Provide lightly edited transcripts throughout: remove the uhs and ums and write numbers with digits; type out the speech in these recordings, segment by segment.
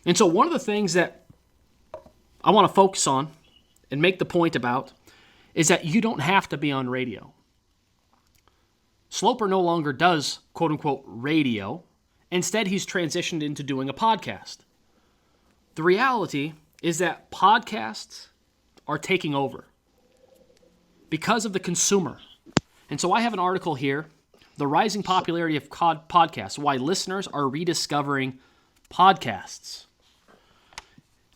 And so one of the things that I want to focus on and make the point about is that you don't have to be on radio. Sloper no longer does quote-unquote radio. Instead, he's transitioned into doing a podcast. The reality is that podcasts are taking over because of the consumer. And so I have an article here, The Rising Popularity of Podcasts, Why Listeners Are Rediscovering Podcasts.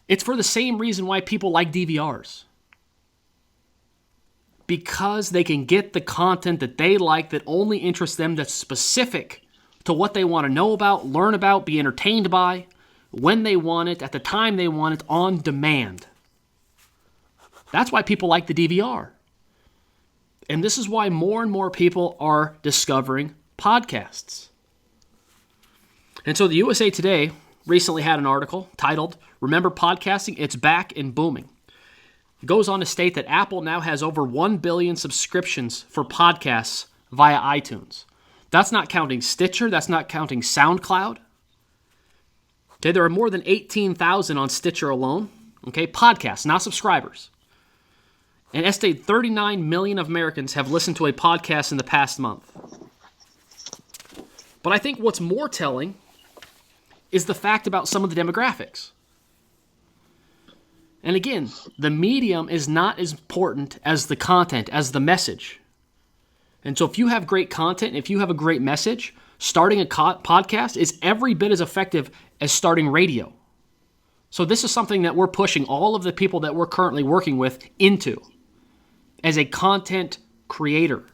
It's for the same reason why people like DVRs. Because they can get the content that they like that only interests them, that's specific to what they want to know about, learn about, be entertained by, when they want it, at the time they want it, on demand. That's why people like the DVR. And this is why more and more people are discovering podcasts. And so the USA Today recently had an article titled, Remember Podcasting? It's Back and Booming. It goes on to state that Apple now has over 1 billion subscriptions for podcasts via iTunes. That's not counting Stitcher. That's not counting SoundCloud. Okay, there are more than 18,000 on Stitcher alone. Okay, podcasts, not subscribers. An estimated 39 million of Americans have listened to a podcast in the past month. But I think what's more telling is the fact about some of the demographics. And again, the medium is not as important as the content, as the message. And so if you have great content, if you have a great message, starting a podcast is every bit as effective as starting radio. So this is something that we're pushing all of the people that we're currently working with into as a content creator.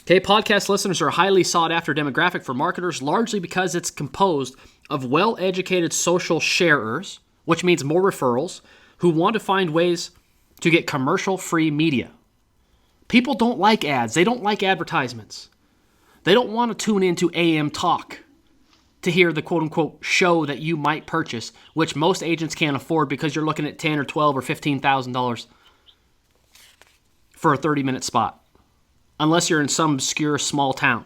Okay, podcast listeners are a highly sought after demographic for marketers, largely because it's composed of well-educated social sharers, which means more referrals, who want to find ways to get commercial-free media. People don't like ads. They don't like advertisements. They don't want to tune into AM talk to hear the quote-unquote show that you might purchase, which most agents can't afford because you're looking at $10,000 or $12,000 or $15,000 for a 30-minute spot, unless you're in some obscure small town.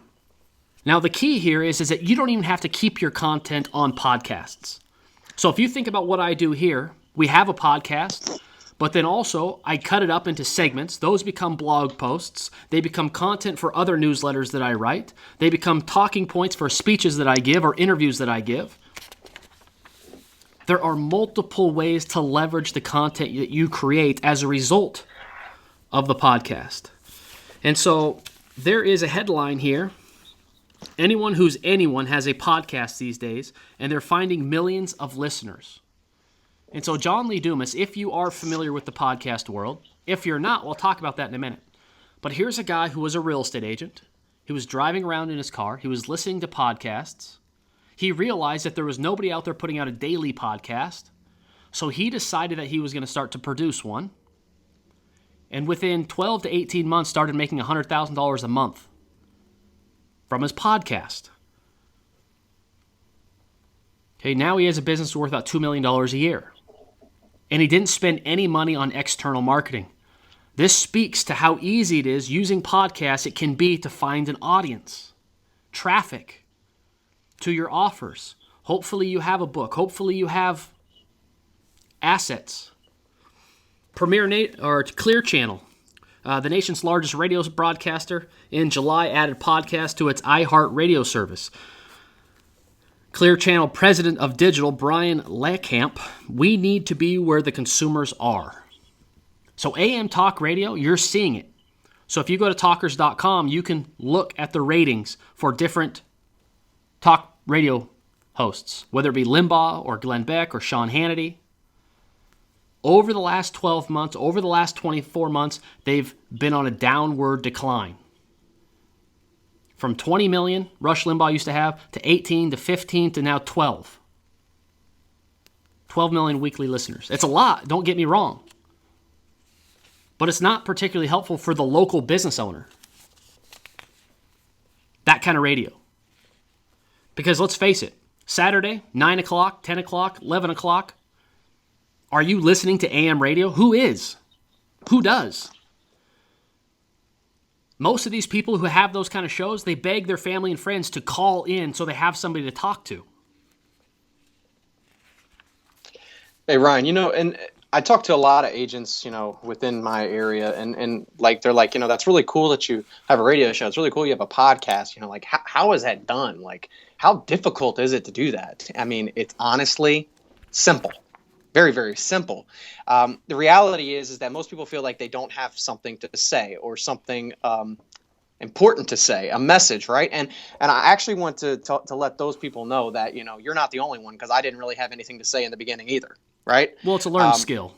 Now, the key here is that you don't even have to keep your content on podcasts. So if you think about what I do here, we have a podcast, but then also I cut it up into segments. Those become blog posts. They become content for other newsletters that I write. They become talking points for speeches that I give or interviews that I give. There are multiple ways to leverage the content that you create as a result of the podcast. And so there is a headline here. Anyone who's anyone has a podcast these days, and they're finding millions of listeners. And so John Lee Dumas, if you are familiar with the podcast world, if you're not, we'll talk about that in a minute. But here's a guy who was a real estate agent. He was driving around in his car. He was listening to podcasts. He realized that there was nobody out there putting out a daily podcast. So he decided that he was going to start to produce one. And within 12 to 18 months, started making $100,000 a month from his podcast. Okay, now he has a business worth about $2 million a year. And he didn't spend any money on external marketing. This speaks to how easy it is using podcasts it can be to find an audience, traffic to your offers. Hopefully you have a book. Hopefully you have assets. Clear Channel, the nation's largest radio broadcaster, in July added podcasts to its iHeartRadio service. Clear Channel President of Digital, Brian Leckamp, we need to be where the consumers are. So AM talk radio, you're seeing it. So if you go to talkers.com, you can look at the ratings for different talk radio hosts, whether it be Limbaugh or Glenn Beck or Sean Hannity. Over the last 12 months, over the last 24 months, they've been on a downward decline. From 20 million, Rush Limbaugh used to have, to 18 to 15 to now 12. 12 million weekly listeners. It's a lot, don't get me wrong. But it's not particularly helpful for the local business owner. That kind of radio. Because let's face it, Saturday, 9 o'clock, 10 o'clock, 11 o'clock, are you listening to AM radio? Who is? Who does? Most of these people who have those kind of shows, they beg their family and friends to call in so they have somebody to talk to. Hey Ryan, and I talk to a lot of agents, within my area, and like they're like, that's really cool that you have a radio show. It's really cool you have a podcast. Like how is that done? Like how difficult is it to do that? I mean, it's honestly simple, very very simple. The reality is that most people feel like they don't have something to say or something important to say, a message, right? And I actually want to let those people know that you're not the only one because I didn't really have anything to say in the beginning either, right? Well, it's a learned Um, skill.